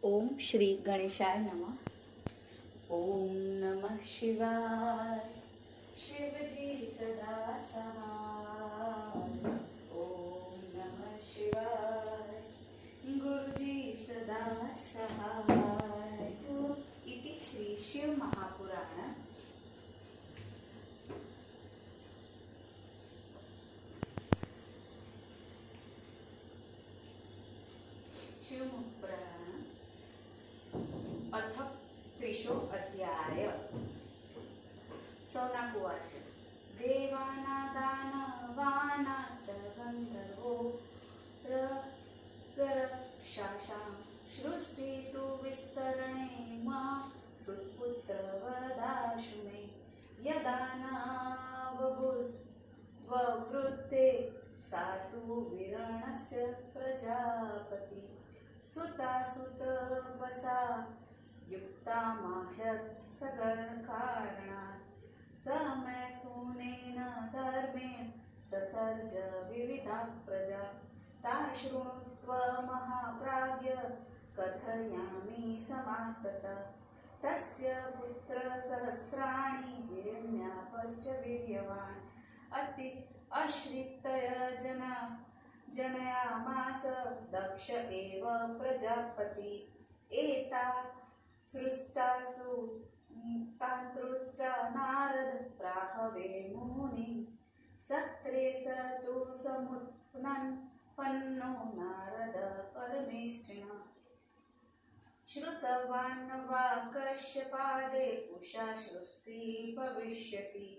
ओम श्री गणेशाय नमः। ओम नमः शिवाय। शिवजी सदा सहाय। ओम नमः शिवाय। गुरुजी सदा सहाय। इति श्री शिव महापुराण शिवपुराण अथ त्रिशो अध्याय। सौनक उवाच। देवानादानवानाच गन्धर्वो रक्षसां सृष्टितु विस्तरणे मा सुपुत्रवदाशु मे। यदा न ववृद्धे सा तु वीरणस्य प्रजापति सुता युक्ता माह्यत् सगणकारणात् स मैथुनेन धर्मेण ससर्ज विविधा प्रजा। ता शृणुत्वा महाप्राज्ञ कथयामि समासतः। तस्य पुत्र सहस्राणि वीर्यमापश्च वीर्यवान् अति अश्रितय जनयामास दक्ष एव प्रजापति। एता सृष्टासु तान्तृष्टा नारद प्राहवे मुनि। सत्रे स तु समुत्पन्नो नारद परमेष्ठिना। श्रुतवान् वा कश्यपादे पुषा सृष्टि भविष्यति।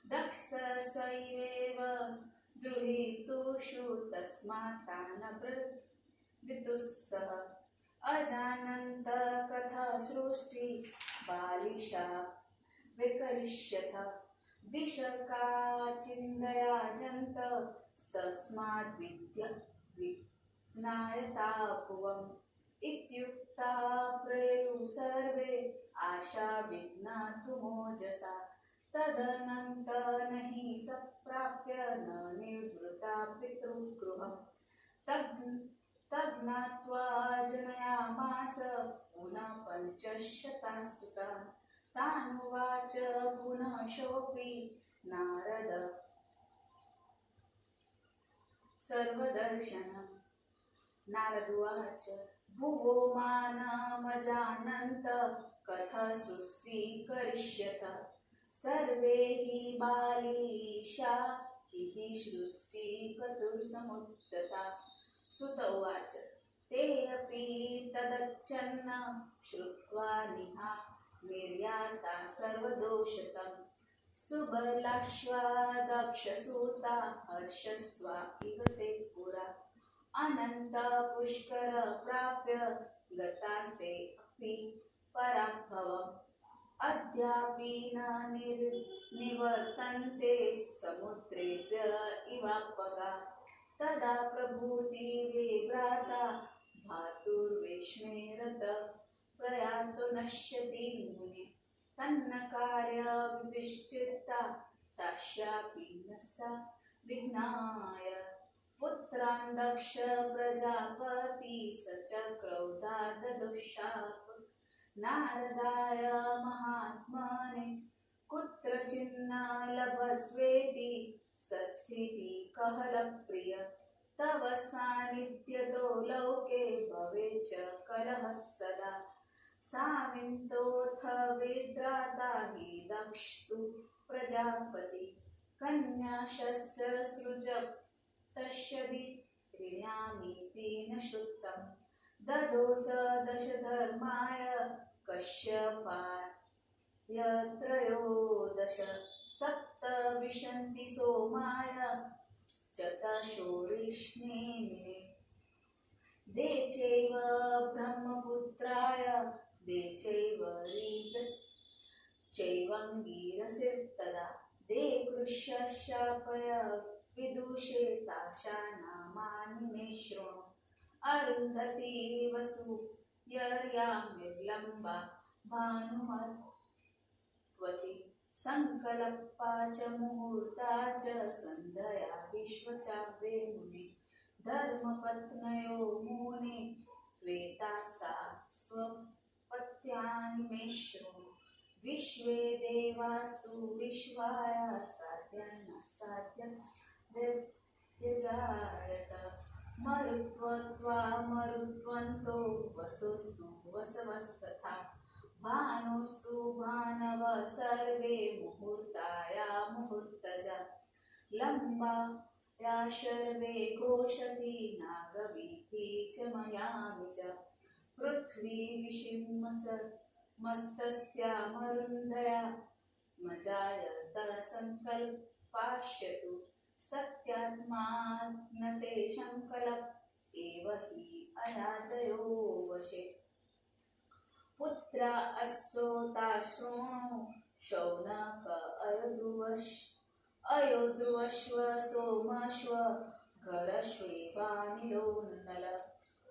दक्ष सैवेव द्रुहितुषु तस्मात् तान् विदुस्सः। अजानन्त कथा सृष्टि बालिशा विकरिष्यथ। दिश काचिन्दयाजन्त तस्माद् विज्ञायता भुवम्। इत्युक्ता प्रयुः सर्वे आशा विघ्नातुमोजसा। तदनन्तरं हि सम्प्राप्य न निवृत्ता पितृगृहम्। तज्ज्ञात्वा जनयामास पुनः 500 सुतान्। तानुवाच पुनः सोऽपि नारद सर्वदर्शनम्। नारदुवाच भुवो मानमजानन्त कथा सृष्टि करिष्यथ। सर्वे हि बालिशा हि सृष्टि कर्तुसमुद्यता। सुत उवाच ते अपि तदच्चन्न श्रुत्वा निर्याता सर्वदोषतम्। सुबलाश्वा दक्षसूता हर्षस्वा इव ते पुरा। अनन्त पुष्कर प्राप्य गतास्ते अपि पराभवम्। अद्यापि न निवर्तन्ते समुद्रेभ्य इवापगा। तदा प्रभूति विभ्राता धातुर्विष्णे रत प्रयातो नश्यति मुनि। तन्न कार्य विश्चित्ता तस्यापि नष्टा विघ्नाय। पुत्रान् दक्ष प्रजापति स च क्रोधा ददुशाप। नारदाय महात्मने कुत्रचिन्न लभस्वेति सस्थिति कहलप्रिय। तव सान्निध्यतो लोके भवेत् च कलहः सदा। सामिन्तोऽथ विद्राता हि दक्षस्तु प्रजापति। कन्या षष्ठसृजः तस्यदि ऋण्यामीति न श्रुतम्। ददोस दशधर्माय कश्यपाय त्रयोदश। 7 विशन्ति सोमाय चतुर्षोरिष्णेमिने। दे चैव ब्रह्मपुत्राय दे चैव चैवङ्गिरसिर्तदा। दे कृष्यशापय विदुषे ताशा नामानि मे शृणु। अरुन्धती वसुयर्या निर्लम्बा भानुमत्वती। संकल्पा च मुहूर्ता च सन्ध्या विश्वचाव्ये मुने। धर्मपत्न्यो मुने त्वेतास्ता स्वपत्यानि मे शृणु। विश्वे देवास्तु विश्वाय साध्यं साध्यं व्यजायत। मरुत्वत्वा मरुत्वन्तो वसुस्तु वसवस्तथा। भानुस्तु भानव सर्वे मुहूर्ताया मुहूर्तजा। लम्बाया शर्वे घोषति नागवीथि च मयामि च। पृथ्वी विषिमस्तस्या मरुन्धया मजायत संकल्पाश्यतु। सत्यात्मानते संकल्प एव हि अनादयो वशे। पुत्रा अष्टोता शृणु शौनक अयोध्रुवश्व सोमश्व घरश्वेवानिलोन्नल।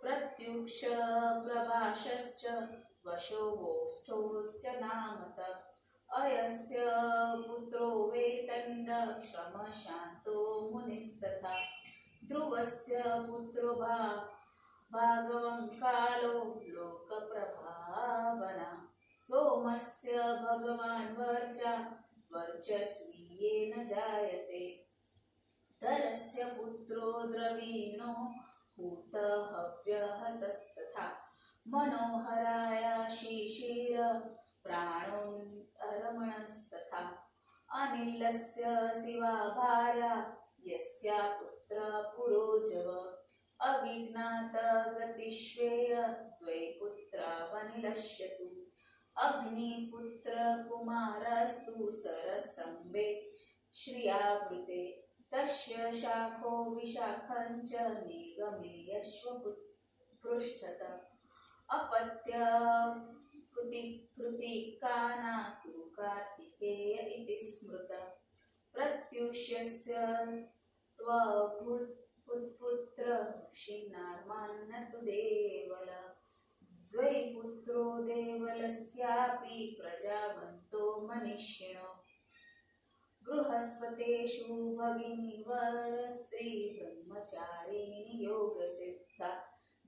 प्रत्युक्ष प्रभाषश्च वशो वोष्ठोश्च नामत। अयस्य पुत्रो वेतण्ड श्रमशान्तो मुनिस्तथा। ध्रुवस्य पुत्रो भागवं कालो लोकप्रभावना। सोमस्य भगवान् वर्चस्वीयेन जायते। तरस्य पुत्रो द्रवीणो हूतहव्यहतस्तथा। मनोहराय शिशिर प्राणोरमणस्तथा। अनिलस्य शिवा भार्या यस्या पुत्र पुरोजव। अविघ्नात गतिष्वेय द्वैपुत्रा वनिलश्यतु। अग्निपुत्र कुमारस्तु सरस्तम्भे श्रियावृते। तस्य शाखो विशाखञ्च निगमे यश्वपृष्ठत। अपत्य कृतिकाना तु कार्तिकेय इति स्मृत। प्रत्युष्यस्य त्वपुत्र ऋषिनार्मान्न तु देवल। द्वैपुत्रो देवलस्यापि प्रजावन्तो मनीषिणो। बृहस्पतेषु भगिनीवरस्त्री ब्रह्मचारिणी योगसिद्धा।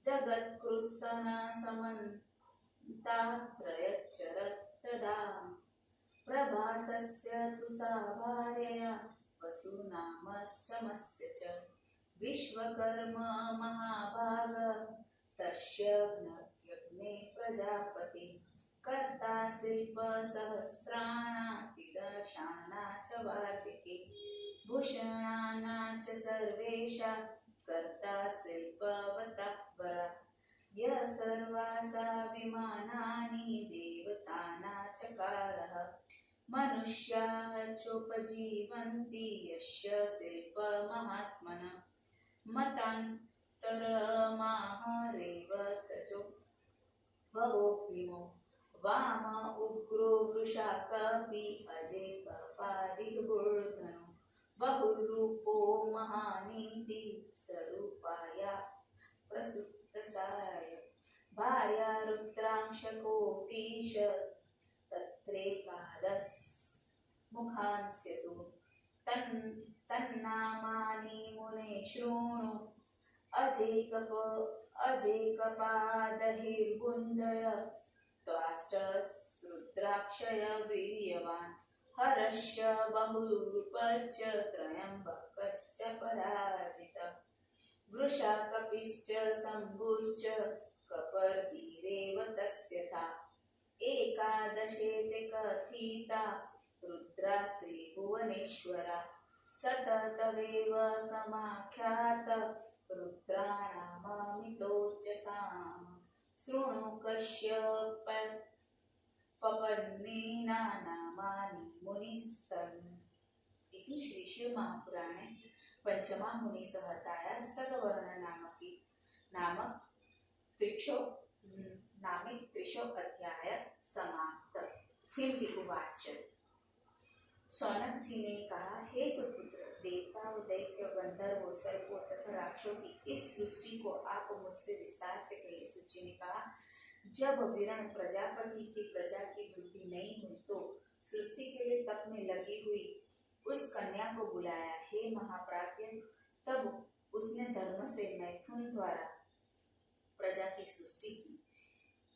जगत्कृत्स्नः समन्ता त्रयच्चरत् तदा। प्रभासस्य तु सा भार्यया वसुनामश्चमस्य च। विश्वकर्म महाभाग तस्य यज्ञे प्रजापति। कर्ता शिल्पसहस्राणातिदशाना च वार्तिके। भूषणाना च सर्वेषा कर्ता शिल्पवतात्परा। य सर्वासा विमानानि देवताना चकारः। मनुष्याः चोपजीवन्ति यस्य शिल्पमहात्मनः। मतान्तरमाहरेवतजो भवोऽग्निमो। वाम उग्रो वृषाकपि अजेकपादिर्बूर्धनो। बहुरूपो महानीति स्वरूपाया प्रसुप्तसाय। भार्या रुद्रांशकोटिश तत्रेकादश मुखांस्यतु। तन्नामानि मुने शृणु। अजेकपादहिर्बुन्धय त्वाष्टरुद्राक्षय वीर्यवान्। हरश्च बहुरूपश्च त्र्यम्बकश्च पराजितः। वृषाकपिश्च शम्भुश्च कपर्दीरेव तस्यथा। एकादशेते कथिता रुद्रास्त्रिभुवनेश्वरा। सततमेव समाख्यात रुद्राणाममितोच्चसाम्। शृणु कश्यपपत्नीना नामानि मुनिस्तन्। इति श्री शिव महापुराणे पंचमा मुनि संहिताया सगवर्ण नामक त्रिशो अध्याय समाप्त। हिंदी उवाच। सौनक जी ने कहा, हे सुपुत्र, देवताओं, दैत्य, गंधर्वों, सर्पों तथा राक्षसों की इस सृष्टि को आप मुझसे विस्तार से कहिए। सूची ने कहा, जब विरण प्रजापति की प्रजा की वृद्धि नहीं हुई तो सृष्टि के लिए तप में लगी हुई उस कन्या को बुलाया। हे महाप्राज्ञ, तब उसने धर्म से मैथुन द्वारा प्रजा की सृष्टि की।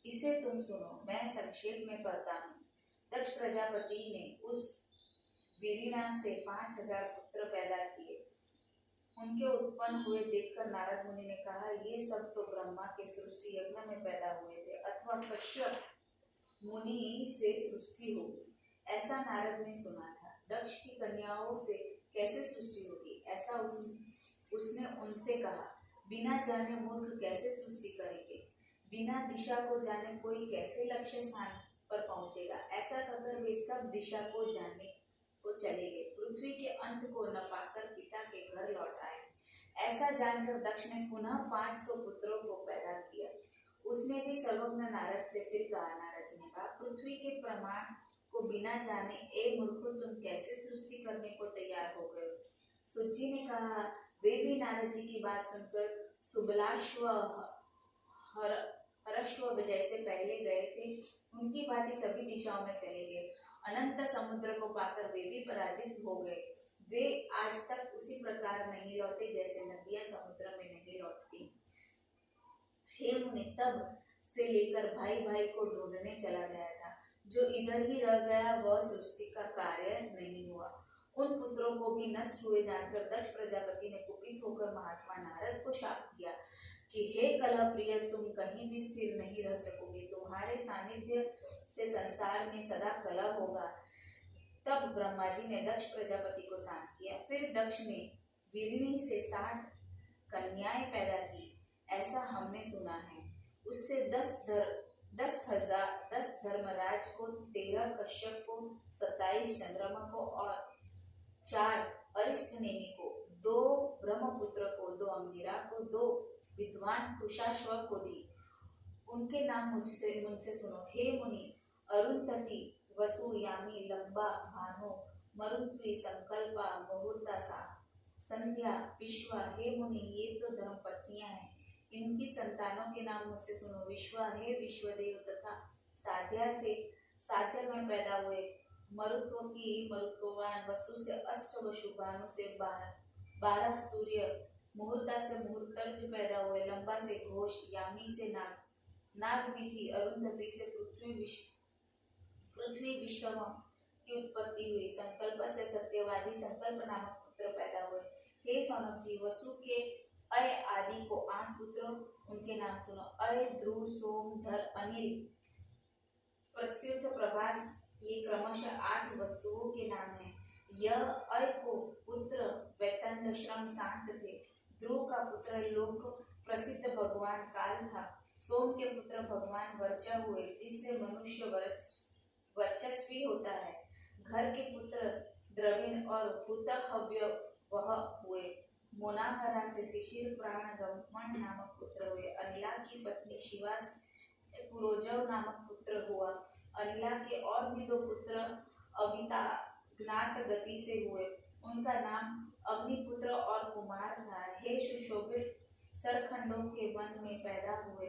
इसे तुम सुनो, मैं संक्षेप में कहता हूँ। दक्ष प्रजापति ने उस वीरिणा से 5000 पुत्र पैदा किए। उनके उत्पन्न हुए देखकर नारद मुनि ने कहा, ये सब तो ब्रह्मा के सृष्टि यज्ञ में पैदा हुए थे, अथवा कश्यप मुनि से सृष्टि होगी, ऐसा नारद ने सुना था। दक्ष की कन्याओं से कैसे सृष्टि होगी, ऐसा उसने उनसे कहा। बिना जाने मूर्ख कैसे सृष्टि करेंगे, बिना दिशा को जाने कोई कैसे लक्ष्य स्थान पर पहुंचेगा। ऐसा कहकर वे सब दिशा को जानने को चले गए। पृथ्वी के अंत को न पाकर पिता के घर लौट आए। ऐसा जानकर दक्ष ने पुनः 500 पुत्रों को पैदा किया। उसने भी सर्वज्ञ नारद से फिर कहा। नारद जी ने कहा, पृथ्वी के प्रमाण को बिना जाने ए मूर्खो, तुम कैसे सृष्टि करने को तैयार हो गए। सूत जी ने कहा, वे भी नारद जी की बात सुनकर सुबलाश्व हरश्व जैसे पहले गए थे, उनकी भांति सभी दिशाओं में चले गए। अनंत समुद्र को पाकर वे भी पराजित हो गए। वे आज तक उसी प्रकार नहीं लौटे जैसे नदियां समुद्र में नहीं लौटती। हे मुनि, तब से लेकर भाई भाई को ढूंढने चला गया था। जो इधर ही रह गया वह सृष्टि का कार्य नहीं हुआ। उन पुत्रों को भी नष्ट हुए जानकर दक्ष प्रजापति ने कुपित होकर महात्मा नारद को शाप दिया कि हे कलह प्रिय, तुम कहीं भी स्थिर नहीं रह सकोगे। तुम्हारे सानिध्य से संसार में सदा कलह होगा। तब ब्रह्मा जी ने दक्ष प्रजापति को शांत किया। फिर दक्ष ने वीरिणी से 60 कन्याएं पैदा की, ऐसा हमने सुना है। उससे 10 धर्मराज को, 13 कश्यप को, 27 चंद्रमा को और 4 अरिष्ट नेमि को, 2 ब्रह्मपुत्र को, 2 अंगिरा को, 2 विद्वान कुशाश्व को दी। उनके नाम मुझसे सुनो। हे मुनि, अरुंधति, वसु, यामी, लंबा, भानु, मरुत्वी, संकल्पा, मुहूर्ता, संध्या, विश्वा। हे मुनि, ये तो धर्म पत्नियां हैं। इनकी संतानों के नाम मुझसे सुनो। विश्वा, हे विश्वदेव तथा साध्या से साध्यगण पैदा हुए। मरुत्व की मरुत्ववान, वसु से अष्टवसु, भानु से 12 सूर्य, मुहूर्ता से मुहूर्तर्ज पैदा हुए। लंबा से घोष, यामी से नागविधि, अरुंधति से पृथ्वी विश्व की उत्पत्ति हुई। संकल्प से सत्यवादी, संकल्प नामक पुत्र पैदा हुए। हे सौनक जी, वसु के अय आदि को 8 पुत्र, उनके नाम सुनो। अय, ध्रुव, सोम, धर, अनिल, प्रत्युत, प्रभास, ये क्रमशः 8 वस्तुओं के नाम हैं। यह अय को पुत्र वैतंड, श्रम, शांत थे। ध्रुव का पुत्र लोक प्रसिद्ध भगवान काल था। सोम के पुत्र भगवान वर्चा हुए, जिससे मनुष्य वर्चस्वी होता है। घर के पुत्र द्रविण और भूतहव्य वह हुए। मोनाहरा से शिशिर प्राण रमण नामक पुत्र हुए। अनिला की पत्नी शिवा से पुरोजव नामक पुत्र हुआ। अनिला के और भी 2 पुत्र अविता ज्ञात गति से हुए। उनका नाम अग्निपुत्र और कुमार था। हे सुशोभित, सरखंडों के वन में पैदा हुए।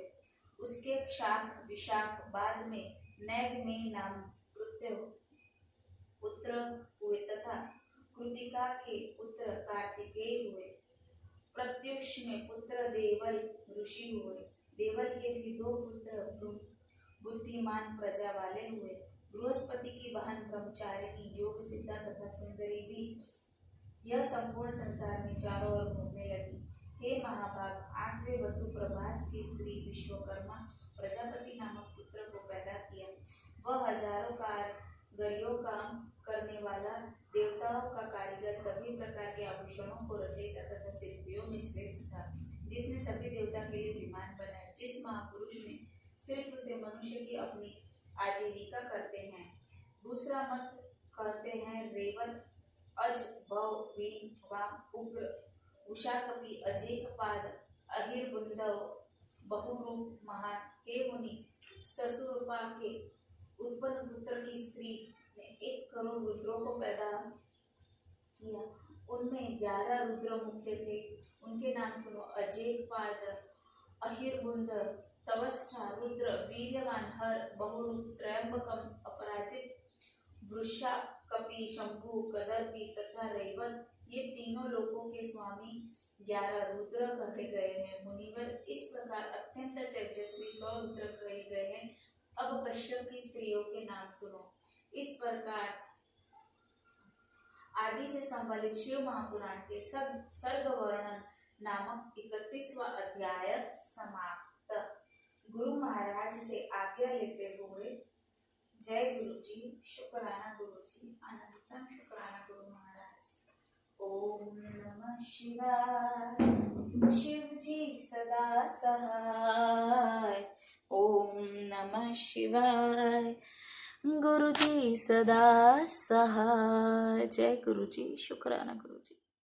उसके शाख विशाख, बाद में नैग में नाम पुत्र हुए तथा कृतिका के पुत्र कार्तिकेय हुए। प्रत्युष में पुत्र देवल ऋषि हुए। देवल के भी 2 पुत्र बुद्धिमान प्रजा वाले हुए। बृहस्पति की बहन ब्रह्मचारिणी, योग सिद्धा तथा सुंदरी भी यह संपूर्ण संसार में चारों ओर घूमने लगी। हे महाभाग, 8वें वसु प्रभास की स्त्री विश्वकर्मा प्रजापति नामक पुत्र को पैदा किया। वह हजारों कारीगरियों का करने वाला, देवताओं का कारीगर, सभी प्रकार के आभूषणों को रचयिता तथा शिल्पियों में श्रेष्ठ था, जिसने सभी देवता के लिए विमान बनाए। जिस महापुरुष ने शिल्प से मनुष्य की अपनी आजीविका करते हैं। दूसरा मत कहते हैं रेवत, अज, भव, वीन, वाम, उग्र, उषाकपि, अजेकपाद, अहिर्बुंदव, बहुरूप, महान। हे मुनि, ससुरपा के उत्पन्न पुत्र की स्त्री ने 1 करोड़ रुद्रों को पैदा किया। उनमें 11 रुद्र मुख्य थे। उनके नाम सुनो। अजेकपाद, अहिर्बुंद, तवष्टा, रुद्र, वीर्यवान, हर, बहुरूप, त्रयंबकम, अपराजित, वृषा, कपि, शंभु, कदर्पी तथा रैवत, ये तीनों लोकों के स्वामी 11 रुद्र कहे गए हैं। मुनिवर, इस प्रकार अत्यंत तेजस्वी 100 रुद्र कहे गए हैं। कश्यप की स्त्रियों के नाम सुनो। इस प्रकार आदि से संबलित शिव महापुराण के सर्ग वर्णन नामक 31वां अध्याय समाप्त। गुरु महाराज से आज्ञा लेते हुए जय गुरु जी, शुक्राना गुरु जी, अनंतम शुक्राना गुरु महाराज। ओम नमः शिवाय। शिव जी सदा सहाय। ओम नमः शिवाय। गुरु जी सदा सहाय। जय गुरु जी, शुक्राना गुरु जी।